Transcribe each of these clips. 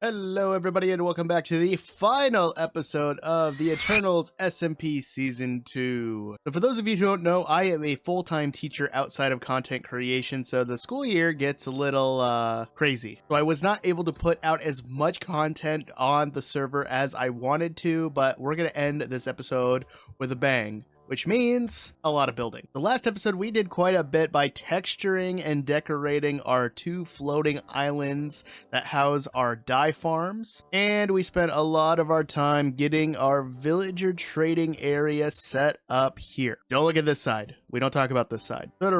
Hello everybody and welcome back to the final episode of the Eternals SMP Season 2. So for those of you who don't know, I am a full-time teacher outside of content creation, so the school year gets a little crazy. So I was not able to put out as much content on the server as I wanted to, but we're going to end this episode with a bang, which means a lot of building. The last episode we did quite a bit by texturing and decorating our two floating islands that house our dye farms, and we spent a lot of our time getting our villager trading area set up here. Don't look at this side. We don't talk about this side. So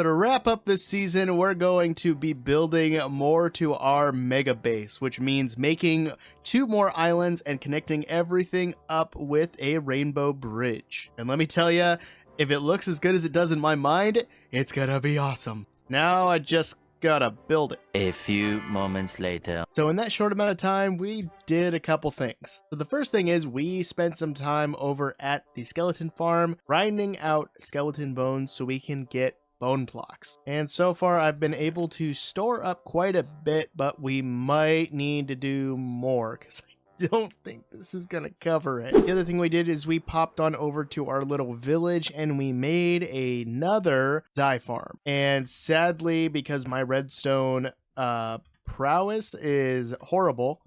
to wrap up this season, we're going to be building more to our mega base, which means making 2 more islands and connecting everything up with a rainbow bridge. And let me tell you, if it looks as good as it does in my mind, it's gonna be awesome. Now I just gotta build it. A few moments later. So in that short amount of time, we did a couple things. So the first thing is we spent some time over at the skeleton farm grinding out skeleton bones so we can get bone blocks. And so far I've been able to store up quite a bit, but we might need to do more because I don't think this is gonna cover it. The other thing we did is we popped on over to our little village and we made another dye farm. And sadly, because my redstone prowess is horrible,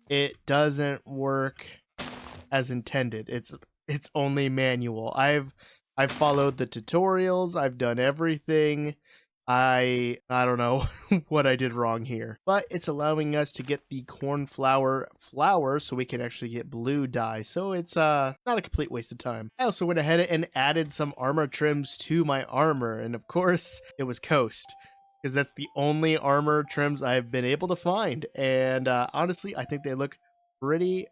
it doesn't work as intended. It's only manual. I've followed the tutorials, I've done everything. I don't know what I did wrong here, but it's allowing us to get the cornflower flour so we can actually get blue dye. So it's not a complete waste of time. I also went ahead and added some armor trims to my armor, and of course it was coast, because that's the only armor trims I've been able to find. And honestly, I think they look pretty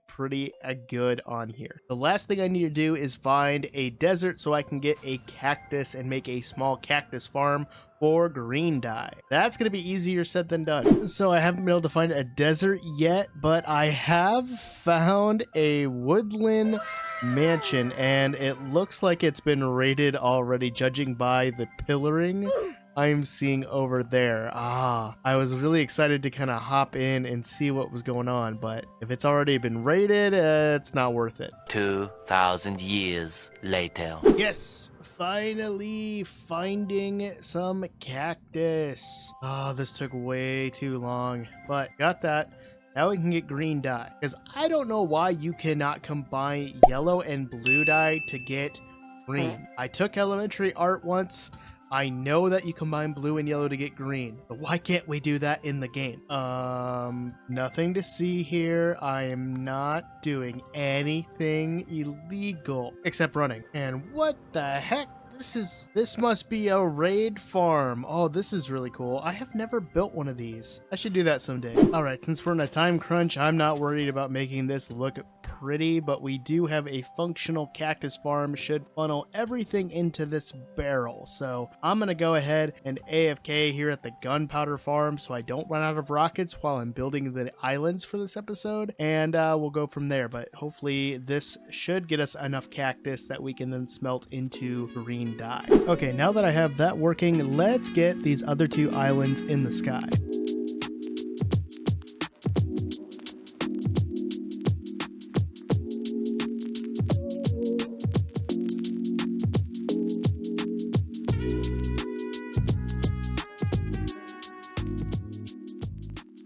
good on here. The last thing I need to do is find a desert so I can get a cactus and make a small cactus farm for green dye. That's gonna be easier said than done. So I haven't been able to find a desert yet, but I have found a woodland mansion, and it looks like it's been raided already, judging by the pillaring I'm seeing over there. I was really excited to kind of hop in and see what was going on, but if it's already been raided, it's not worth it. 2,000 years later. Yes, finally finding some cactus. This took way too long, but got that. Now we can get green dye, because I don't know why you cannot combine yellow and blue dye to get green. I took elementary art once. I know that you combine blue and yellow to get green, but why can't we do that in the game? Nothing to see here. I am not doing anything illegal except running. And what the heck? This must be a raid farm. Oh, this is really cool. I have never built one of these. I should do that someday. All right, since we're in a time crunch, I'm not worried about making this look pretty, but we do have a functional cactus farm. Should funnel everything into this barrel. So I'm gonna go ahead and AFK here at the gunpowder farm so I don't run out of rockets while I'm building the islands for this episode, and we'll go from there. But hopefully this should get us enough cactus that we can then smelt into green dye. Okay, now that I have that working, let's get these other 2 islands in the sky.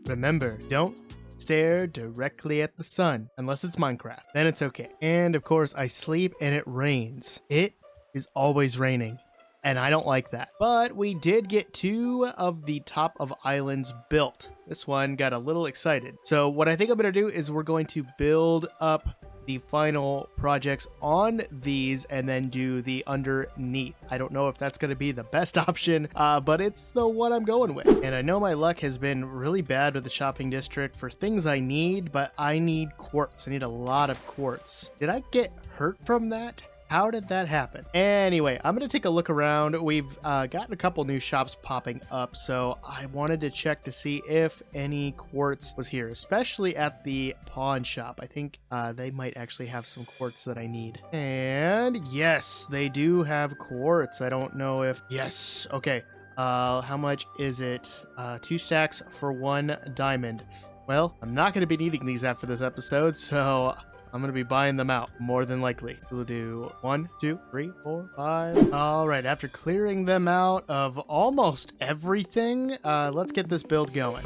Remember, don't stare directly at the sun, unless it's Minecraft. Then it's okay. And of course, I sleep and it rains. It is always raining, and I don't like that. But we did get 2 of the top of islands built. This one got a little excited. So what I think I'm going to do is we're going to build up the final projects on these and then do the underneath. I don't know if that's going to be the best option, but it's the one I'm going with. And I know my luck has been really bad with the shopping district for things I need, but I need quartz. I need a lot of quartz. Did I get hurt from that? How did that happen? Anyway, I'm going to take a look around. We've gotten a couple new shops popping up, so I wanted to check to see if any quartz was here, especially at the pawn shop. I think they might actually have some quartz that I need. And yes, they do have quartz. I don't know if... Yes, okay. How much is it? 2 stacks for 1 diamond. Well, I'm not going to be needing these after this episode, so I'm going to be buying them out, more than likely. We'll do 1, 2, 3, 4, 5. All right, after clearing them out of almost everything, let's get this build going.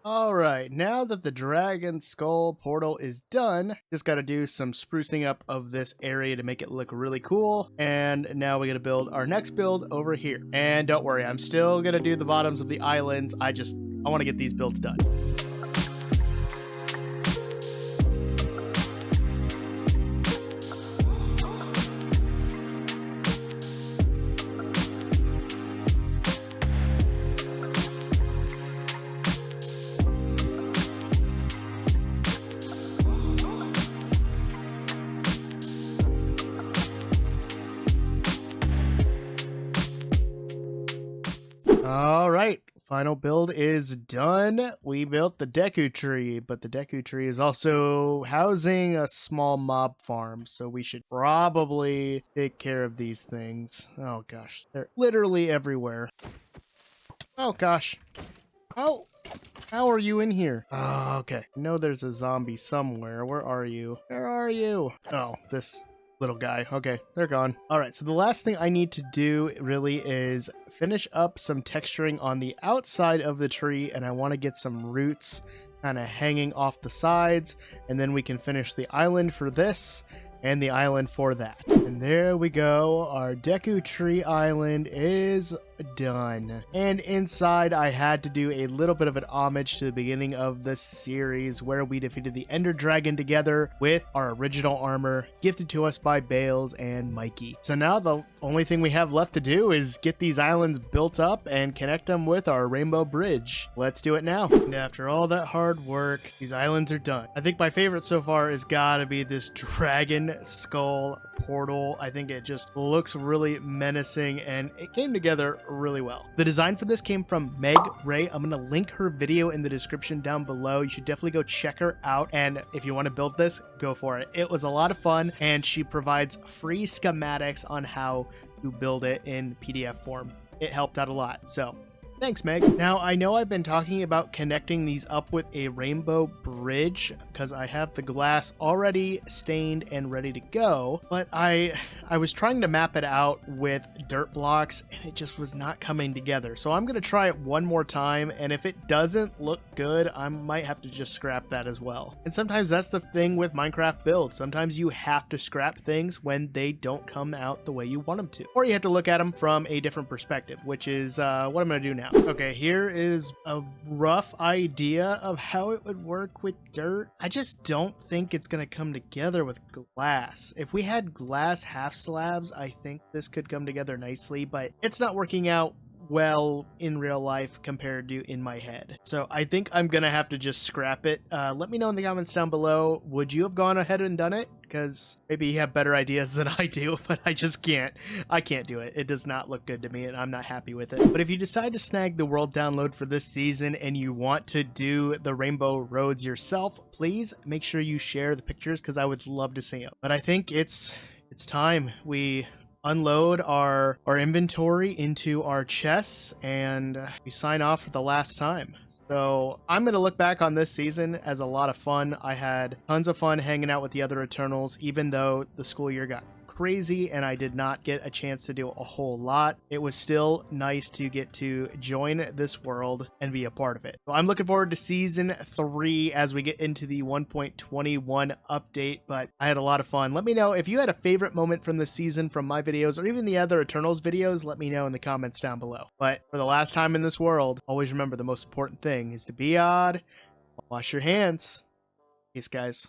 Alright, now that the Dragon Skull portal is done, just gotta do some sprucing up of this area to make it look really cool. And now we're gonna build our next build over here. And don't worry, I'm still gonna do the bottoms of the islands. I want to get these builds done. All right, final build is done. We built the Deku Tree, but the Deku Tree is also housing a small mob farm, so we should probably take care of these things. Oh gosh, they're literally everywhere. Oh gosh. How are you in here? Oh, okay. I know there's a zombie somewhere. Where are you? Where are you? Oh, this little guy. Okay, they're gone. All right, so the last thing I need to do really is finish up some texturing on the outside of the tree, and I want to get some roots kind of hanging off the sides, and then we can finish the island for this and the island for that. And there we go. Our Deku Tree Island is done. And inside, I had to do a little bit of an homage to the beginning of the series where we defeated the Ender Dragon together with our original armor gifted to us by Bales and Mikey. So now the only thing we have left to do is get these islands built up and connect them with our rainbow bridge. Let's do it now. And after all that hard work, these islands are done. I think my favorite so far has gotta be this dragon skull portal. I think it just looks really menacing and it came together really well. The design for this came from Meg Ray. I'm gonna link her video in the description down below. You should definitely go check her out, and if you want to build this, go for it. It was a lot of fun, and she provides free schematics on how to build it in PDF form. It helped out a lot, so thanks, Meg. Now, I know I've been talking about connecting these up with a rainbow bridge because I have the glass already stained and ready to go, but I was trying to map it out with dirt blocks and it just was not coming together. So I'm going to try it one more time, and if it doesn't look good, I might have to just scrap that as well. And sometimes that's the thing with Minecraft builds. Sometimes you have to scrap things when they don't come out the way you want them to. Or you have to look at them from a different perspective, which is what I'm going to do now. Okay, here is a rough idea of how it would work with dirt. I just don't think it's gonna come together with glass. If we had glass half slabs, I think this could come together nicely, but it's not working out well in real life compared to in my head. So I think I'm gonna have to just scrap it. Let me know in the comments down below. Would you have gone ahead and done it? Because maybe you have better ideas than I do, but I just can't. I can't do it. It does not look good to me, and I'm not happy with it. But if you decide to snag the world download for this season and you want to do the rainbow roads yourself, please make sure you share the pictures because I would love to see them. But I think it's time we unload our inventory into our chests and we sign off for the last time. So I'm going to look back on this season as a lot of fun. I had tons of fun hanging out with the other Eternals, even though the school year got crazy and I did not get a chance to do a whole lot. It was still nice to get to join this world and be a part of it. So I'm looking forward to season 3 as we get into the 1.21 update, but I had a lot of fun. Let me know if you had a favorite moment from this season from my videos or even the other Eternals videos. Let me know in the comments down below. But for the last time in this world, always remember the most important thing is to be odd, wash your hands, Peace, guys.